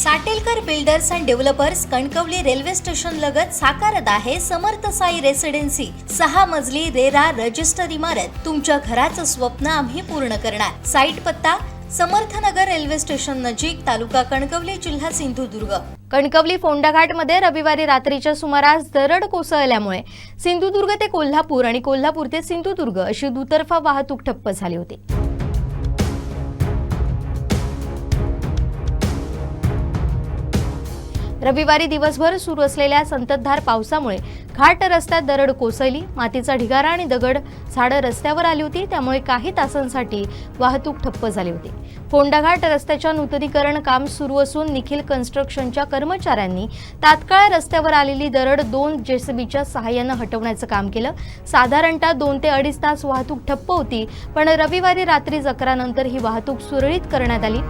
Satelkar builders and developers Kankavli railway station लगत साकारत आहे समर्थ साई रेसिडेन्सी 6 मजली रेरा रजिस्टर इमारत। तुमच्या घराचं स्वप्न आम्ही पूर्ण करणार। साईट पत्ता समर्थनगर रेल्वे स्टेशन नजीक, तालुका कणकवली, जिल्हा सिंधुदुर्ग। कणकवली फोंडाघाट मध्ये रविवारी रात्रीच्या सुमारास दरड कोसळल्यामुळे सिंधुदुर्ग ते कोल्हापूर आणि कोल्हापूर ते सिंधुदुर्ग अशी दुतर्फा वाहतूक ठप्प झाली होती। रविवारी दिवसभर सुरू असलेल्या संततधार पावसामुळे घाट रस्त्यात दरड कोसळली। मातीचा ढिगारा आणि दगड झाडं रस्त्यावर आली होती, त्यामुळे काही तासांसाठी वाहतूक ठप्प झाली होती। फोंडाघाट रस्त्याच्या नूतनीकरण काम सुरू असून निखिल कन्स्ट्रक्शनच्या कर्मचाऱ्यांनी तात्काळ रस्त्यावर आलेली दरड 2 जेसीबीच्या सहाय्याने हटवण्याचं काम केलं। साधारणतः 2 ते 2.5 तास वाहतूक ठप्प होती, पण रविवारी रात्री 11 नंतर ही वाहतूक सुरळीत करण्यात आली।